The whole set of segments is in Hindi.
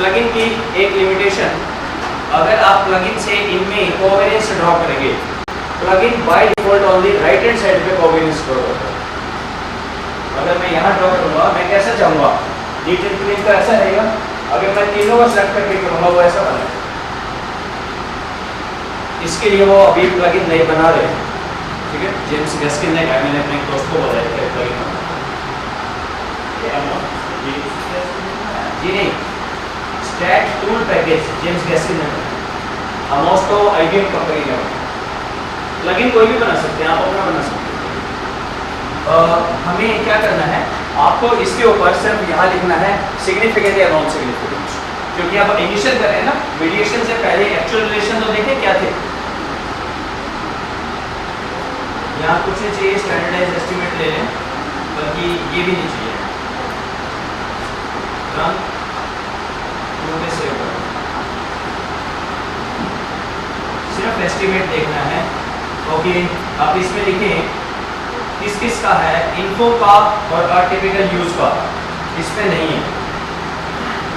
प्लगइन की एक लिमिटेशन, अगर आप प्लगइन से इनमें कोवेरिएंस ड्रॉ करेंगे, plugin by default only right hand side पे कोवेरिएंस ड्रॉ करता है। अगर मैं यहाँ ड्रॉ करूँगा, मैं कैसा चाहूँगा, नीट एंड क्लीन का ऐसा रहेगा। अगर मैं तीनों को सेलेक्ट करके करूँगा, वो ऐसा बनेगा। इसके लिए वो अभी प्लगइन नहीं बना रहे, ठीक है। जेम्स गैस्किन ने कहा, मैंने अपने एक दोस्त को बताया कि प्लगइन जी नहीं, स्टैट टूल पैकेज जेम्स गैस्किन ने बनाया, अमोस्टो आईबीएम कंपनी ने बनाया। प्लगइन कोई भी बना सकते हैं, आप अपना बना सकते हैं। हमें क्या करना है, आपको इसके ऊपर सिर्फ यहाँ लिखना है सिग्निफिकेंट या नॉन सिग्निफिकेंट, क्योंकि आप इनिशियल कर रहे हैं ना, मीडिएशन से पहले एक्चुअल रिलेशन तो देखें क्या थे। यहाँ कुछ नहीं चाहिए, स्टैंडर्डाइज एस्टिमेट ले लें, बल्कि ये भी नहीं चाहिए। सिर्फ एस्टिमेट देखना है। ओके, आप इसमें लिखें किस किस का है, इन्फो का और आर्टिफिशियल यूज का, इसमें नहीं है।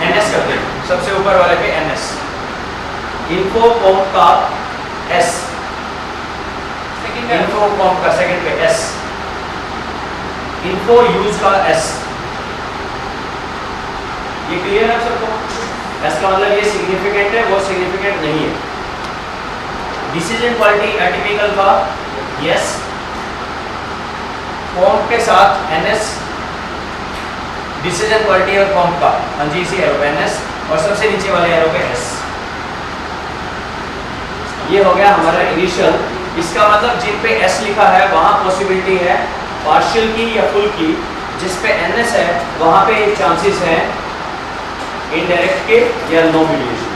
एनएस कर दें, सबसे ऊपर वाले पे एनएस, इन्फो कॉम का एस, इन्फो कॉम का सेकंड पे एस, इन्फो यूज का एस। ये क्लियर है सबको? एस का मतलब ये सिग्निफिकेंट है, वो सिग्निफिकेंट नहीं है। डिसीजन क्वालिटी एटिपिकल का यस, कॉम के साथ एनएस, डिसीजन क्वालिटी और कॉम का जी इसी एरो पे एनएस, और सबसे नीचे वाले एरो पे एस। ये हो गया हमारा इनिशियल। इसका मतलब जिन पे एस लिखा है वहां पॉसिबिलिटी है पार्शियल की या फुल की, जिस पे एनएस है वहां पे चांसेस है इनडायरेक्ट के या नो मीडिएशन।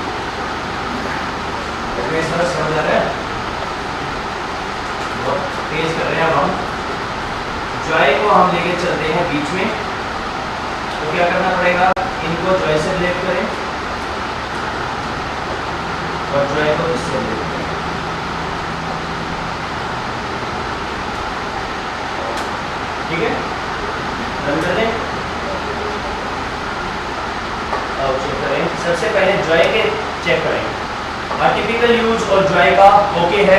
समझ आ रहा है? बहुत तेज कर रहे हैं। अब हम जॉय को हम लेके चलते हैं बीच में, तो क्या करना पड़ेगा, इनको जॉय से रिलेट करें और जॉय को इससे रिलेट करें। ठीक है, रन कर दें। अब चेक करें, सबसे पहले जॉय के चेक करें, आर्टिफिशियल यूज और जॉय का ओके है,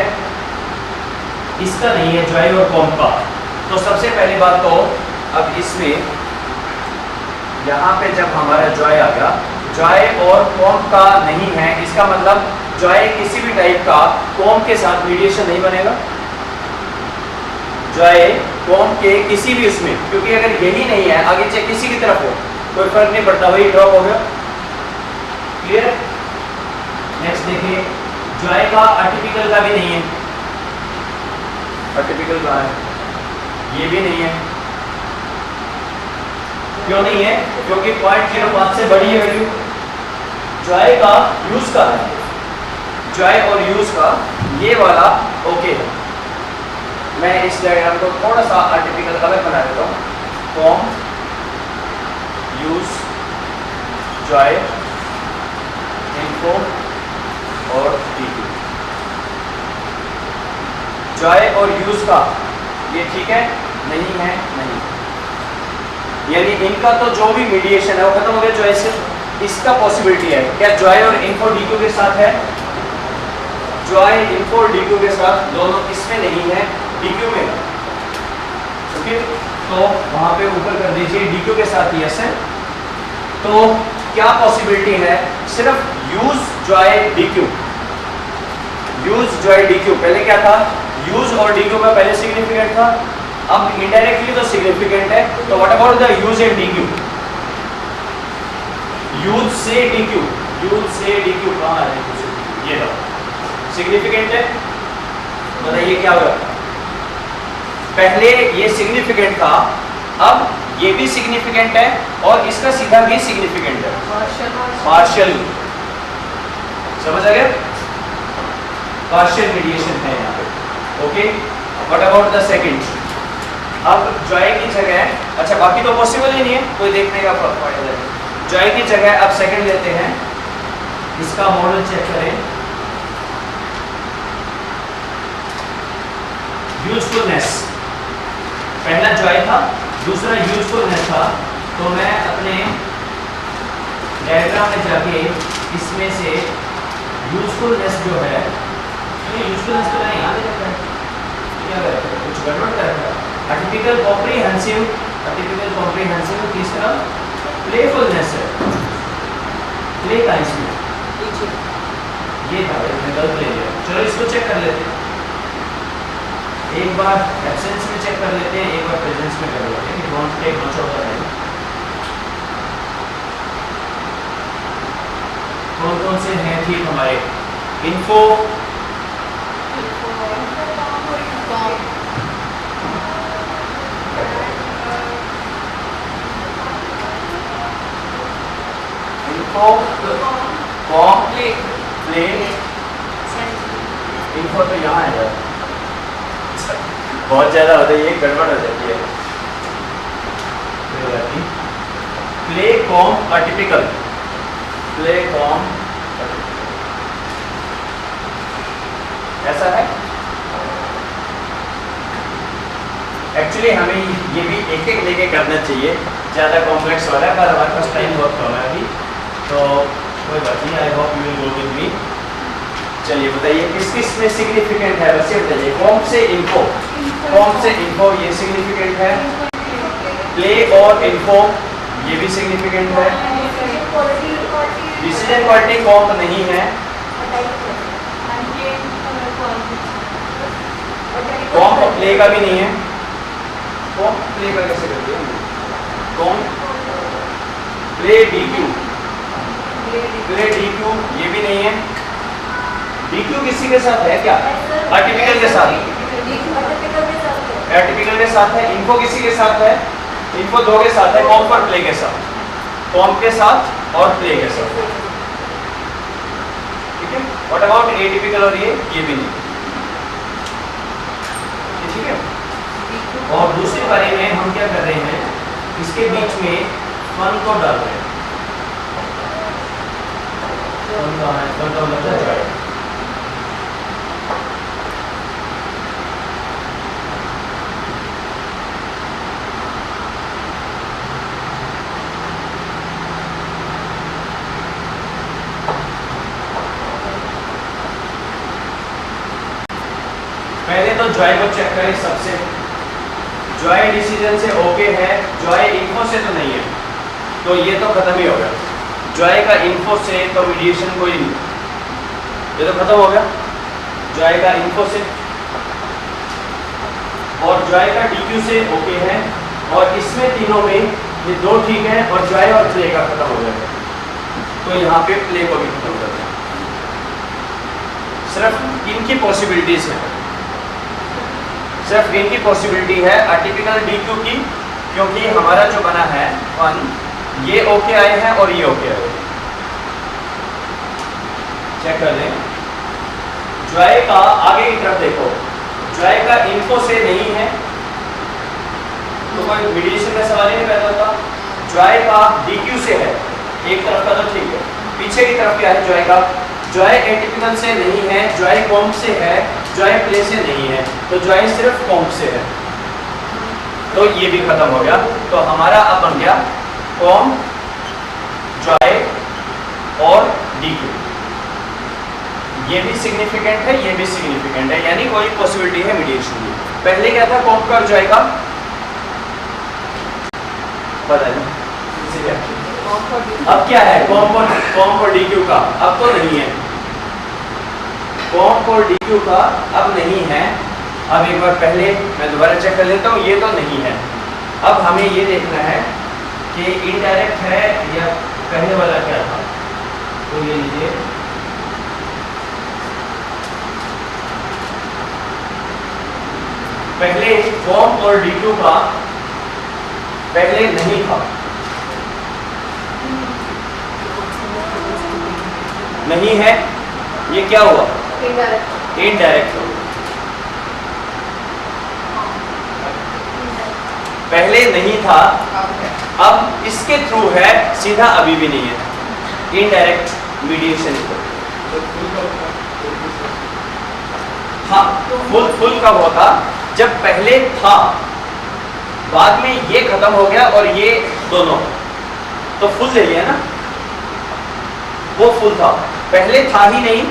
इसका नहीं है जॉय और कॉम का। तो सबसे पहली बात तो अब इसमें यहाँ पे जब हमारा जॉय आ गया, जॉय और कॉम का नहीं है, इसका मतलब जॉय किसी भी टाइप का कॉम के साथ मीडिएशन नहीं बनेगा। जॉय कॉम के किसी भी उसमें, क्योंकि अगर यही नहीं है, आगे चाहे किसी की तरफ हो कोई फर्क नहीं पड़ता, वही ड्रॉप हो गया। क्लियर? नेक्स्ट देखिए, जॉय का आर्टिफिशियल का भी नहीं है। आर्टिफिशियल का है, ये भी नहीं है। क्यों नहीं है? क्योंकि 0.05 से बड़ी है वैल्यू। जॉय का यूज का है, जॉय और यूज का ये वाला ओके है। मैं इस डायग्राम को थोड़ा सा आर्टिफिशियल अलग बना देता हूँ। कॉम, यूज, जॉय, इन्फो और डीक्यू। जॉय और यूज का ये ठीक है, नहीं है, नहीं, यानी इनका तो जो भी मीडिएशन है वो खत्म हो गया जॉय से। इसका पॉसिबिलिटी है क्या, जॉय और इन्फो डीक्यू के साथ है, जॉय इन्फो डीक्यू के साथ, दोनों इसमें नहीं है, डीक्यू में। ओके, तो वहां पे ऊपर कर दीजिए डीक्यू के साथ यस है। तो क्या पॉसिबिलिटी है, सिर्फ use joy DQ, use joy DQ. पहले क्या था, यूज और डीक्यू का पहले सिग्निफिकेंट था, अब इनडायरेक्टली तो सिग्निफिकेंट है। तो what about the use and DQ? Use से डीक्यू, यूज से डीक्यू कहां है? ये लो, सिग्निफिकेंट है। बताइए क्या होगा? पहले ये सिग्निफिकेंट था, अब ये भी सिग्निफिकेंट है और इसका सीधा भी सिग्निफिकेंट है, पार्शियल। समझ आ गया? पार्शियल मीडिएशन है यहाँ पे। Okay, what about the second? अब जॉय की जगह, अच्छा बाकी तो पॉसिबल ही नहीं है, कोई देखने का फायदा नहीं। जॉय की जगह अब सेकंड लेते हैं, इसका मॉडल चेक करें। यूजफुलनेस, पहला जॉय था, दूसरा यूजफुलनेस था। तो मैं अपने डायग्राम में जाके इसमें से यूजफुलनेस जो है, यूजफुलनेस तो नहीं आगे जाता है, क्या करते हैं कुछ गड़बड़ करता है। टिपिकल कॉम्प्रिहेंसिव तीसरा प्लेफुलनेस है, प्ले का इसमें ये था, मैंने गलत ले लिया। चलो इसको चेक कर लेते हैं, एक बार एब्सेंस में चेक कर लेते हैं, एक बार प्रेजेंस में कर लेते हैं कि don't take much of the time. कौन कौन से हैं ठीक हमारे? इन्फो, कॉम, प्ले, इन्फो तो यहाँ है यार, बहुत ज़्यादा होता है, ये गड़बड़ हो जाती है। Play, com, atypical, play, com, ऐसा है। एक्चुअली हमें ये भी एक एक लेके करना चाहिए, ज़्यादा कॉम्प्लेक्स वाला है, पर हमारे पास टाइम बहुत कम है अभी, तो कोई बात नहीं। I hope you will go with me. चलिए बताइए किस किस में सिग्निफिकेंट है, बस ये बताइए। कॉम से इन्फो, कॉम से इन्फो ये सिग्निफिकेंट है। प्ले और इन्फो ये भी सिग्निफिकेंट है। डिसीजन क्वालिटी कॉम नहीं है, कॉम और प्ले का भी नहीं है। कॉम प्ले का कैसे करते हैं? Com play DQ, play DQ ये भी नहीं है। डीक्यू किसी के साथ है क्या? अटिपिकल के साथ, एटिपिकल के साथ है। इन्फो किसी के साथ है? इन्फो दो के साथ है, कॉम और प्ले के साथ, कॉम के साथ और प्ले के साथ, ठीक है। व्हाट अबाउट एटिपिकल और ये भी नहीं, ठीक है। और दूसरे बारे में हम क्या कर रहे हैं, इसके बीच में फन को डाल रहे हैं। फन का है, फन का मतलब है पहले तो जॉय को चेक करें सबसे। जॉय डिसीजन से ओके है, जॉय इन्फो से तो नहीं है, तो ये तो खत्म ही हो गया। जॉय का इन्फो से तो मीडिएशन कोई नहीं, ये तो खत्म हो गया। जॉय का इन्फो से और जॉय का डीक्यू से ओके है, और इसमें तीनों में ये दो ठीक है, और जॉय और प्ले का खत्म हो गया, तो यहाँ पे प्ले को भी खत्म कर दिया। सिर्फ इनकी पॉसिबिलिटीज है, सिर्फ इनकी पॉसिबिलिटी है अटिपिकल डीक्यू की, क्योंकि हमारा जो बना है वन, ये ओके आए हैं और ये ओके आए। चेक कर लें। जॉय का आगे की तरफ देखो, जॉय का इन्फो से नहीं है, तो कोई मीडिएशन का सवाल ही नहीं पैदा होता। जॉय का डीक्यू से है, एक तरफ का तो ठीक है, पीछे की तरफ क्या है जॉय का? जॉय एटिपिकल से नहीं है, जॉय कॉम से है, जॉय प्ले से नहीं है, तो जॉय सिर्फ कॉम से है, तो ये भी खत्म हो गया। तो हमारा अब बन गया कॉम, जॉय और डीक्यू। ये भी सिग्निफिकेंट है, ये भी सिग्निफिकेंट है, यानी कोई पॉसिबिलिटी है मीडिएशन की। पहले क्या था कॉम का और जॉय का? पता नहीं। अब क्या है कॉम और डीक्यू का? अब तो नहीं है, कॉम और डीक्यू का अब नहीं है। अब एक बार पहले मैं दोबारा चेक कर लेता हूँ, ये तो नहीं है। अब हमें ये देखना है कि इनडायरेक्ट है या कहने वाला क्या था, तो ये लीजिए। पहले कॉम और डीक्यू का पहले नहीं था, नहीं है, ये क्या हुआ? इनडायरेक्ट हो। पहले नहीं था, अब इसके थ्रू है, सीधा अभी भी नहीं है, इनडायरेक्ट मीडिएशन। हाँ, फुल कब होता? जब पहले था, बाद में ये खत्म हो गया और ये दोनों, तो फुल ले लिया ना। वो फुल था, पहले था ही नहीं,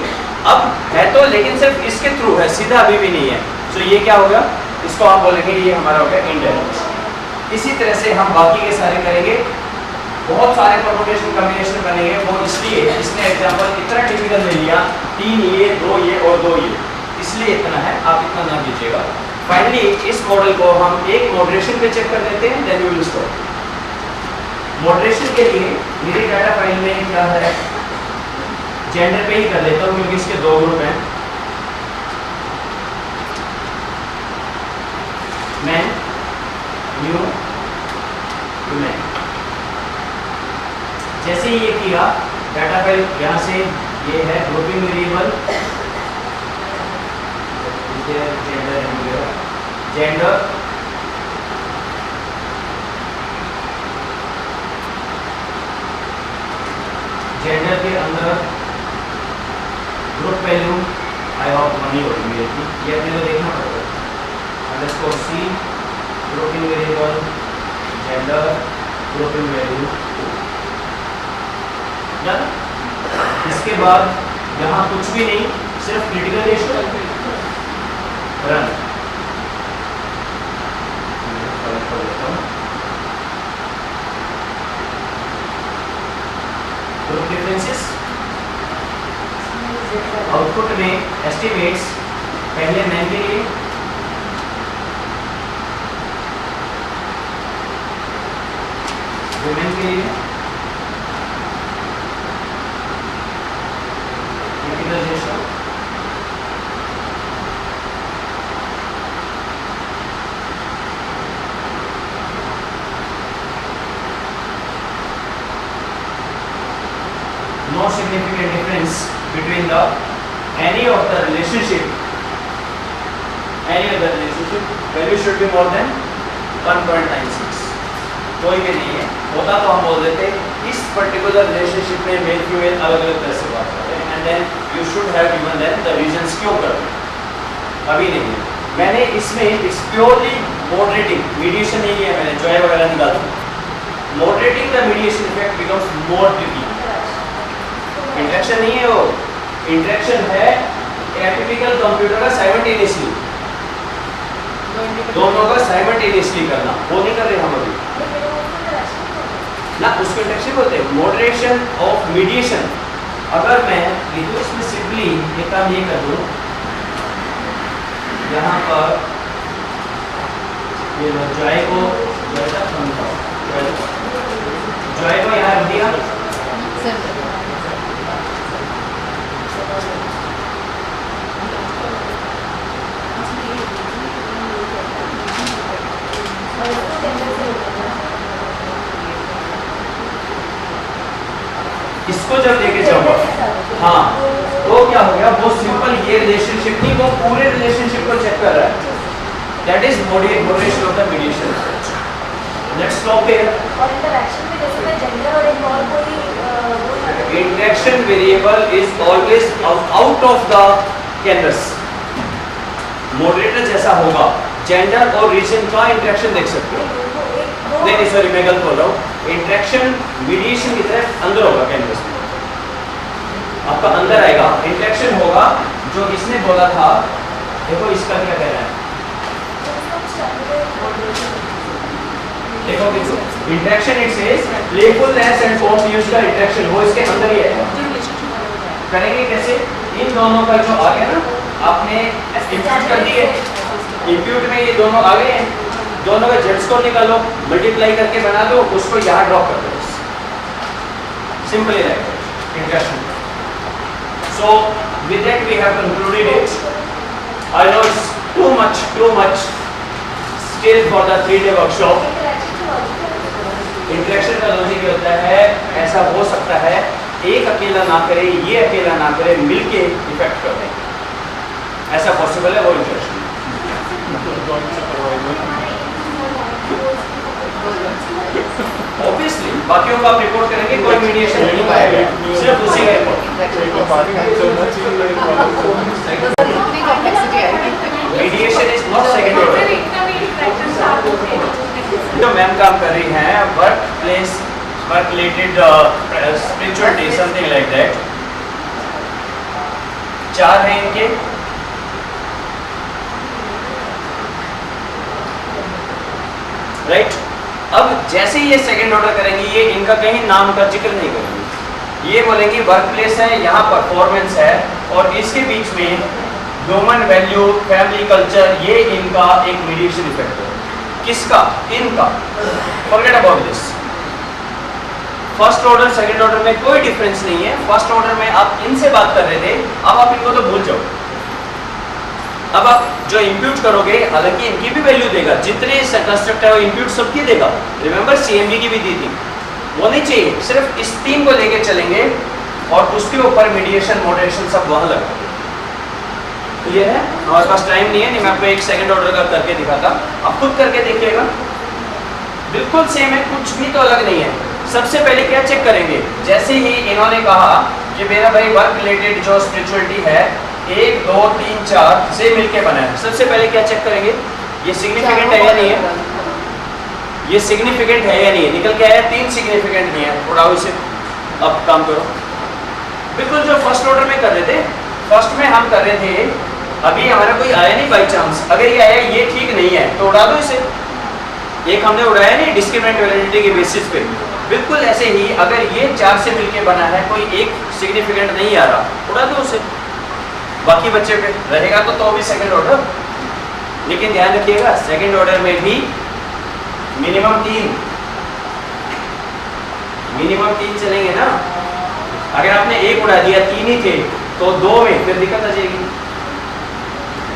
अब है तो लेकिन सिर्फ इसके थ्रू है, सीधा अभी भी नहीं है। सो ये क्या होगा, इसको आप बोलेंगे ये हमारा हो गया इनडायरेक्ट। इसी तरह से हम बाकी के सारे करेंगे, बहुत सारे परमुटेशन कॉम्बिनेशन बनेंगे। वो इसलिए इसने एग्जांपल इतना टिपिकल ले लिया, 3 ये 2 ये और 2 ये, इसलिए इतना है, आप इतना ना कीजिएगा। फाइनली इस मॉडल को हम एक मॉडरेशन पे चेक कर देते हैं, then we will stop. Moderation के लिए मेरी डाटा फाइल में क्या है, जेंडर पे ही कर देता हूँ क्योंकि इसके 2 ग्रुप हैं, मैन न्यू वुमेन। जैसे ही ये किया डाटा फाइल यहाँ से, ये है ग्रुपिंग वेरिएबल जेंडर, जेंडर के अंदर group value I hope money होगी मेरी, ये अपने को देखना पड़ेगा, underscore C grouping variable gender grouping value. इसके बाद यहाँ कुछ भी नहीं, सिर्फ critical ratio run. Group differences output में एस्टिमेट्स, पहले मैन के लिए, वुमेन के लिए, critical ratio, no significant difference between the any of the relationship value should be more than 1.96, कोई भी नहीं है, होता तो हम बोल देते इस पर्टिकुलर रिलेशनशिप में मेल फीमेल अलग अलग तरह से बात कर रहे हैं, and then you should have given them the reasons क्यों कर रहे हैं। अभी नहीं है, मैंने इसमें इट्स प्योरली मॉडरेटिंग, मीडिएशन नहीं है, मैंने जॉय वगैरह निकाल दी। Moderating the mediation effect becomes more tricky. Interaction नहीं है वो, इंटरेक्शन है एटिपिकल कंप्यूटर का साइमल्टेनियसली, दोनों का साइमल्टेनियसली करना, वो नहीं कर रहे हम अभी ना, उसको इंटरेक्शन बोलते हैं, मॉडरेशन ऑफ मीडिएशन। अगर मैं ये तो इसमें सिंपली एक काम ये कर दूं, यहाँ पर ये जॉय को यहाँ रख दिया, इसको जब लेके जाऊंगा, हाँ तो क्या हो गया, वो सिंपल ये रिलेशनशिप नहीं, वो पूरे रिलेशनशिप को चेक कर रहा है, that is moderation of the mediation. Let's stop here. और इंटरेक्शन में जैसे मैं जेंडर और एक और कोई interaction variable is always out of the canvas. Moderator जैसा होगा, जेंडर और रीजन का इंटरेक्शन देख सकते हो, नहीं सॉरी मैं गलत बोल रहा हूँ, इंटरेक्शन मीडिएशन की तरह अंदर होगा कैनवस में, आपका अंदर आएगा, इंटरेक्शन होगा जो इसने बोला था। देखो इसका क्या कह रहा है, देखो interaction it says playfulness and form use का इंटरेक्शन, वो इसके अंदर ही है। करेंगे कैसे, इन दोनों का जो आ गया ना, आपने इंप्यूट कर दिए, इंप्यूट में ये दोनों आ गए हैं, दोनों का जेड्स को निकालो, मल्टीप्लाई करके बना दो, उसको यहाँ ड्रॉप कर दो, simply like interaction. So with that we have concluded it. I know it's too much still for the 3-day workshop. Interaction का लॉजिक ये होता है, ऐसा हो सकता है एक अकेला ना करे, ये अकेला ना करे, मिलके इफेक्ट कर दें, ऐसा पॉसिबल है वो इंटरेक्शन। ऑब्वियसली बाकियों का आप रिपोर्ट करेंगे, कोई मीडिएशन नहीं पाएगा, सिर्फ उसी का report. Mediation is not second order. जो मैम काम कर रही हैं work place work related spirituality something like that. 4 हैं इनके। राइट, अब जैसे ही ये सेकंड ऑर्डर करेंगे, ये इनका कहीं नाम का जिक्र नहीं करेंगे। ये बोलेंगे वर्क प्लेस है, यहाँ परफॉर्मेंस है, और इसके बीच में ह्यूमन वैल्यू, फैमिली कल्चर, ये इनका एक मीडिएशन इफेक्ट है। किसका? इनका। Forget about this. First order second order में कोई डिफरेंस नहीं है। फर्स्ट ऑर्डर में आप इनसे बात कर रहे थे, अब आप इनको तो भूल जाओ। अब आप जो इंप्यूट करोगे, हालांकि इनकी भी वैल्यू देगा, जितने कंस्ट्रक्ट है वो इंप्यूट सबकी देगा। रिमेंबर सीएमवी की भी दी थी, वो नहीं चाहिए। सिर्फ इस 3 को लेके चलेंगे और उसके ऊपर मीडिएशन मॉडरेशन सब वहां लगा। ये है, हमारे पास टाइम नहीं है, नहीं मैं आपको एक सेकंड ऑर्डर का करके दिखाता, आप खुद करके देखिएगा। बिल्कुल सेम है, कुछ भी तो अलग नहीं है। सबसे पहले क्या चेक करेंगे, जैसे ही इन्होंने कहा कि मेरा भाई वर्क रिलेटेड जो स्पिरिचुअलिटी है 1 2 3 4 से मिलके बना है, सबसे पहले क्या चेक करेंगे, ये सिग्निफिकेंट है या नहीं है, ये सिग्निफिकेंट है या नहीं है। निकल के आया 3 सिग्निफिकेंट नहीं है, उड़ाओ इसे। अब काम करो, बिल्कुल जो फर्स्ट ऑर्डर में कर रहे थे, फर्स्ट में हम कर रहे थे, अभी हमारा कोई आया नहीं बाई चांस, अगर ये आया ये ठीक नहीं है तो उड़ा दो इसे। एक हमने उड़ाया नहीं डिस्क्रिमिनेंट वैलिडिटी के बेसिस पे, बिल्कुल ऐसे ही अगर ये 4 से मिलके बना है, कोई एक सिग्निफिकेंट नहीं आ रहा, उड़ा दो उसे, बाकी बच्चे पे रहेगा तो भी सेकंड ऑर्डर। लेकिन ध्यान रखिएगा सेकंड ऑर्डर में भी मिनिमम 3 चलेंगे ना। अगर आपने 1 उड़ा दिया, 3 ही थे तो 2 में फिर दिक्कत आ जाएगी।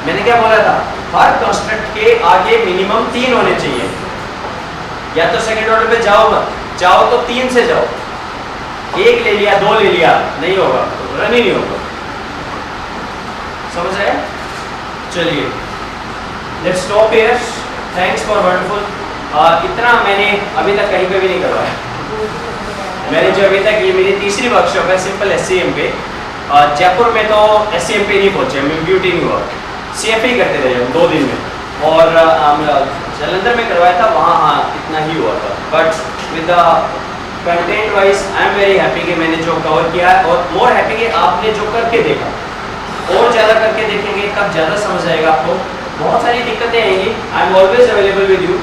मैंने क्या बोला था, हर कंस्ट्रक्ट के आगे मिनिमम 3 होने चाहिए। या तो सेकंड ऑर्डर पे जाओ मत, जाओ तो 3 से जाओ। 1 ले लिया, 2 ले लिया, नहीं होगा, रन ही नहीं होगा। समझ रहे? चलिए let's stop here. Thanks for wonderful. इतना मैंने अभी तक कहीं पे भी नहीं करवाया। मैंने जो अभी तक, ये मेरी तीसरी वर्कशॉप है सिंपल एससीएम पे। जयपुर में तो एससीएम पे नहीं पहुंचे, मैं ब्यूटी नहीं हुआ, सीएफए ही करते रहे 2 दिन में। और जालंधर में करवाया था, वहाँ हाँ इतना ही हुआ था। But with the content wise I am very happy कि मैंने जो कवर किया है, और मोर हैप्पी कि आपने जो करके देखा। और ज़्यादा करके देखेंगे तब ज़्यादा समझ आएगा आपको। बहुत सारी दिक्कतें आएंगी, I am always available with you.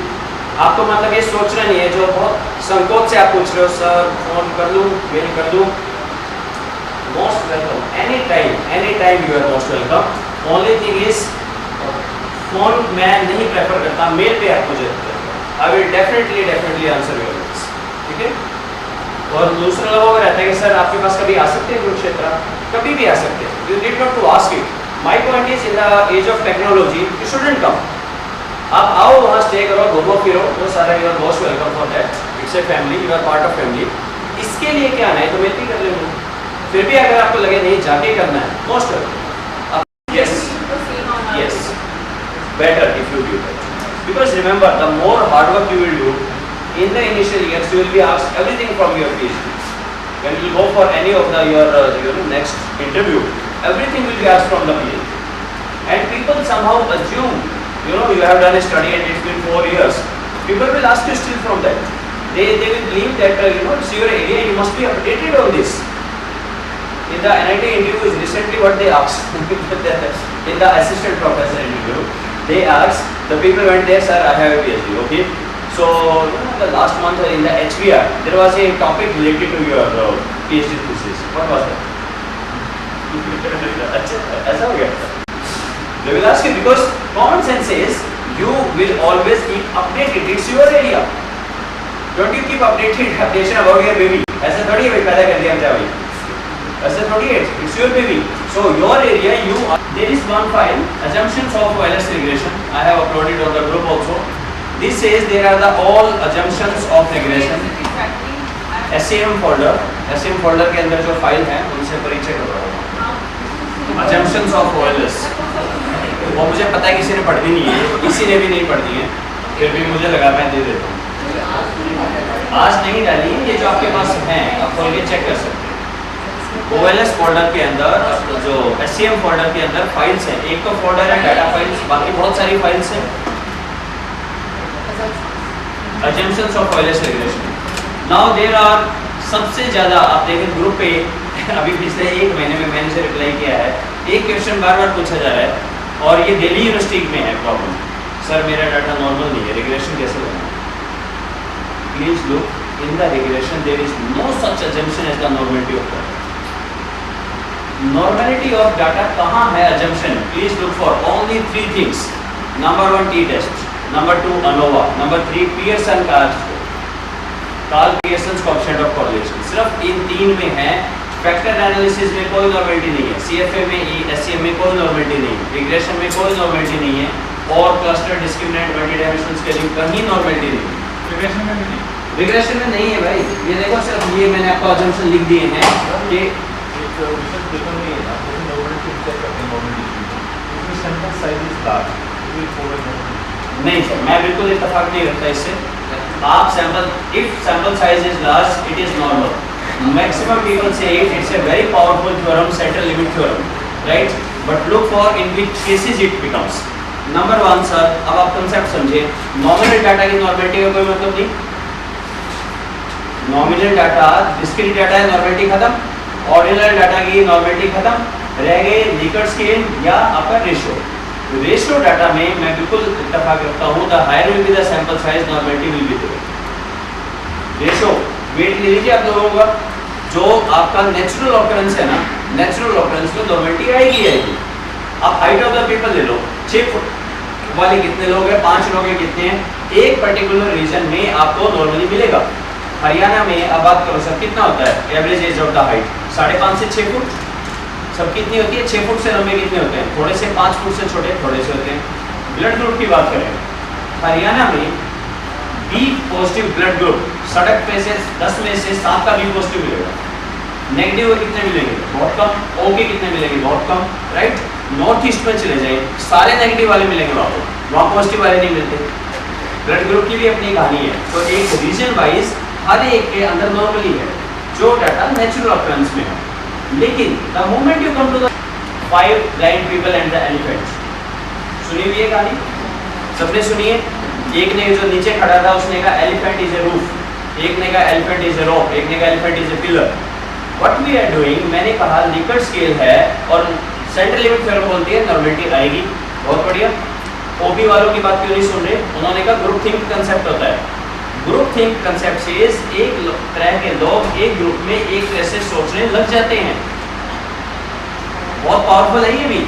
आपको मतलब ये सोचना नहीं है, जो बहुत संकोच से आप पूछ रहे हो, सर फ़ोन कर लूँ, मेल कर दूँ, most welcome, any time you are most welcome. Only thing is phone मैं नहीं प्रेफर करता, मेल पे आप मुझे I will definitely answer your mails, ठीक है। और दूसरा लोगों का रहता है कि सर आपके पास कभी आ सकते हैं कुरुक्षेत्र, कभी भी आ सकते हैं, you need not to ask it. My point is in the age of technology you shouldn't come. आप आओ, वहाँ स्टे करो, घूमो फिरो, वो सारा you are most welcome for that. It's a family, you are part of family. इसके लिए क्या आना है तो मिलती कर लेंगे। फिर भी अगर आपको लगे नहीं जाके करना है, most welcome. Yes better if you do that, because remember the more hard work you will do in the initial years, you will be asked everything from your PhD. When you go for any of the your next interview, everything will be asked from the PhD, and people somehow assume you have done a study and it's been 4 years. People will ask you still from that. They will believe that it's your area, you must be updated on this. In the NIT interview recently, what they asked in the assistant professor interview, they asked, the people went there, sir, I have a PhD, okay. So the last month in the HBR, there was a topic related to your PhD thesis. What was that? ऐसा हो गया? They will ask you because common sense says you will always keep updated. It's your area. Don't you keep updation about your baby? ऐसा थोड़ी है पैदा कर दिया हमने अभी. ऐसा थोड़ी है. It's your baby. So your area, there is one file, assumptions of wireless regression. I have uploaded on the group also. This says there are the all assumptions of regression. SCM folder के अंदर जो फाइल है उनसे परिचय करवाओ. Assumptions of wireless. वो मुझे पता है किसी ने पढ़ दी नहीं है, किसी ने भी नहीं पढ़ दी है, फिर भी मुझे लगा मैं दे देता हूँ. आज नहीं डाली, ये जो आपके पास है आप खोल के चेक कर सकते हैं. OLS फोल्डर के अंदर जो SCM फोल्डर के अंदर फाइल्स हैं, एक तो फोल्डर है डाटा फाइल्स, बाकी बहुत सारी फाइल्स हैं. Assumptions of wireless regression. Now there are सबसे ज़्यादा आप देखें ग्रुप पे अभी पिछले 1 महीने में मैंने से रिप्लाई किया है, एक क्वेश्चन बार बार पूछा जा रहा है और ये दिल्ली यूनिवर्सिटी में है प्रॉब्लम। सर मेरा डाटा नॉर्मल नहीं है, रिग्रेशन कैसे बनाऊं? Please look in the regression, there is no such assumption as the normality of data. Normality of data कहाँ है assumption? Please look for only 3 things. Number 1 T test, number 2 ANOVA, number 3 Pearson का Karl Pearson coefficient of correlation. सिर्फ इन 3 में है। फैक्टर एनालिसिस में कोई नॉर्मलिटी नहीं है, सीएफए में एससीएम में कोई नॉर्मलिटी नहीं है, रिग्रेशन में कोई नॉर्मलिटी नहीं है, और cluster discriminant multi dimensional scaling कहीं नॉर्मलिटी नहीं है। रिग्रेशन में भी नहीं, रिग्रेशन में नहीं है भाई। ये देखो सिर्फ ये मैंने आपको अजम्पशन लिख दिए हैं कि एक रिसर्च पेपर में है ना, वो नॉर्मलिटी चेक करते हैं नॉर्मलिटी, उसमें sample size is large, it will follow normality. नहीं सर, मैं बिल्कुल इत्तेफाक नहीं रखता इससे। आप sample, if sample size is large it is normal. Maximum people say it's a very powerful theorem, central limit theorem, right? But look for in which cases it becomes. Number 1 sir, अब आप कंसेप्ट समझे, नॉमिनल डाटा की नॉर्मलिटी का कोई मतलब नहीं। नॉमिनल डाटा, डिस्क्रीट डाटा है, नॉर्मलिटी खत्म। ऑर्डिनल डाटा की नॉर्मलिटी खत्म, रह गए लिकर्ट स्केल या आपका रेशियो। रेशियो डाटा में मैं बिल्कुल इत्तेफाक रखता हूँ, the higher will be the sample size, normality will be there. Ratio weight ले लीजिए आप लोगों का, जो आपका नेचुरल ऑकरेंस है ना, नेचुरल ऑकरेंस में नॉर्मलिटी आएगी। आप हाइट ऑफ द पीपल ले लो, 6 फुट वाले कितने लोग हैं, 5 लोग हैं, कितने हैं, एक पर्टिकुलर रीजन में आपको नॉर्मली मिलेगा। हरियाणा में अब बात करो सर, कितना होता है average age of the height? 5.5 से 6 फुट। सब कितनी होती है? 6 फुट से लंबे कितने होते हैं? थोड़े से 5 फुट से छोटे थोड़े से होते हैं। ब्लड ग्रुप की बात करें, हरियाणा में बी पॉजिटिव ब्लड ग्रुप सड़क पे से 10 में से 7 का बी पॉजिटिव मिलेगा। नेगेटिव कितने मिलेंगे? बहुत कम। ओ के कितने मिलेंगे? बहुत कम, राइट? नॉर्थ ईस्ट में चले जाए, सारे नेगेटिव वाले मिलेंगे वहाँ पॉजिटिव वाले नहीं मिलते। ब्लड ग्रुप की भी अपनी कहानी है। तो एक रीजन वाइज हर एक के अंदर नॉर्मली है जो डाटा नेचुरल ऑकरेंस में है। लेकिन the moment you come to the 5 blind people and the elephants, सुनी हुई है कहानी? सबने सुनी है? एक ने जो नीचे खड़ा था उसने कहा एलिफेंट इज ए रूफ, एक ने कहा एलिफेंट इज ए रॉक, एक ने कहा elephant is a pillar. What we are doing, मैंने कहा लिकर्ट स्केल है और सेंट्रल लिमिट थ्योरम बोलती है नॉर्मलिटी आएगी। बहुत बढ़िया। ओबी वालों की बात क्यों नहीं सुन रहे? उन्होंने कहा ग्रुप थिंक कंसेप्ट होता है। ग्रुप थिंक कंसेप्ट से एक तरह के लोग एक ग्रुप में एक तरह से सोचने लग जाते हैं। बहुत पावरफुल है ये भी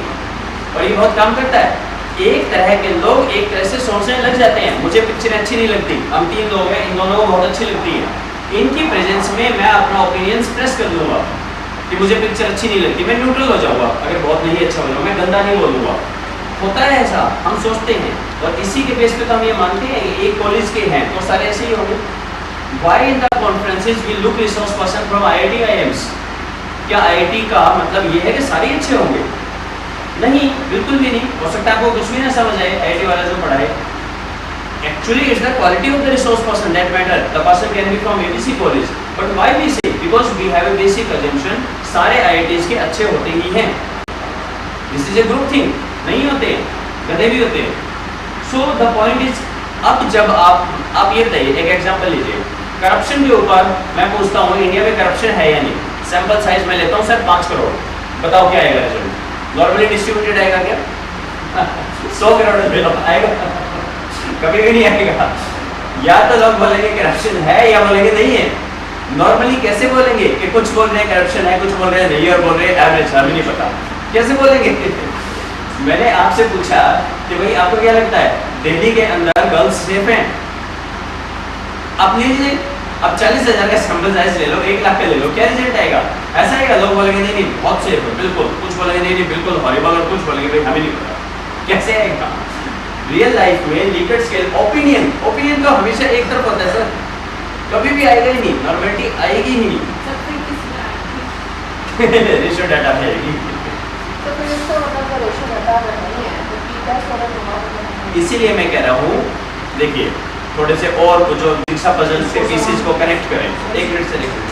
और ये बहुत काम करता है। एक तरह के लोग एक तरह से सोचने लग जाते हैं। मुझे पिक्चर अच्छी नहीं लगती, हम 3 लोग हैं, इन दोनों को बहुत अच्छी लगती है। इनकी प्रेजेंस में मैं अपना ओपिनियन एक्सप्रेस कर दूंगा कि मुझे पिक्चर अच्छी नहीं लगती, मैं न्यूट्रल हो जाऊंगा। अगर बहुत नहीं अच्छा बोलूँगा, मैं गंदा नहीं बोलूँगा। होता है ऐसा, हम सोचते हैं और इसी के बेस पे तो हम ये मानते हैं कि एक कॉलेज के हैं तो सारे ऐसे ही होंगे। Why in the conferences we look resource person from IIT IIMs? क्या IIT का मतलब ये है कि सारे अच्छे होंगे? नहीं, बिल्कुल भी नहीं। हो सकता है आपको कुछ भी ना समझ आए IIT वाला जो पढ़ाए। Actually, it's the quality of the resource person that matter. The person can be from ABC college, but why we say? Because we have a basic assumption, सारे IITs के अच्छे होते ही हैं। This is a group thing. नहीं होते, गधे भी होते हैं। So the point is, अब जब आप ये बताइए, एक एग्जांपल लीजिए, करप्शन के ऊपर मैं पूछता हूँ इंडिया में करप्शन है या नहीं? सैंपल साइज मैं लेता हूँ सर 5 करोड़, बताओ क्या आएगा रिजल्ट? नॉर्मली डिस्ट्रीब्यूटेड आएगा क्या? 100 करोड़ आएगा? कभी भी नहीं आएगा। या तो लोग बोलेंगे करप्शन है या बोलेंगे नहीं है। नॉर्मली कैसे बोलेंगे कि कुछ बोल रहे हैं करप्शन है, कुछ बोल रहे हैं नहीं, और बोल रहे हैं एवरेज, हमें नहीं पता। कैसे बोलेंगे? मैंने आपसे पूछा कि भाई आपको क्या लगता है दिल्ली के अंदर गर्ल्स सेफ हैं? आप लीजिए, अब 40,000 का सैंपल साइज ले लो, 1 लाख का ले लो, क्या रिजल्ट आएगा? ऐसा आएगा? लोग बोलेंगे नहीं नहीं बहुत सेफ है, बिल्कुल। कुछ बोलेंगे नहीं नहीं बिल्कुल हॉरिबल, और कुछ बोलेंगे भाई हमें नहीं पता। कैसे आएगा? रियल लाइफ में लिकर्ट स्केल ओपिनियन तो हमेशा एक तरफ होता है सर, कभी भी आएगा ही नहीं, नॉर्मलिटी आएगी ही नहीं। रेशियो डाटा पे आएगी। इसीलिए मैं कह रहा हूँ, देखिए थोड़े से और जो जिक्सा पजल से पीसेस को कनेक्ट करें। एक मिनट से देखिए,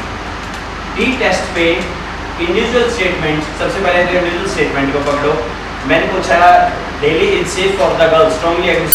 टी टेस्ट पे इंडिविजुअल स्टेटमेंट, सबसे पहले तो इंडिविजुअल स्टेटमेंट को पकड़ो। मैंने पूछा Delhi is safe for the girls, strongly agree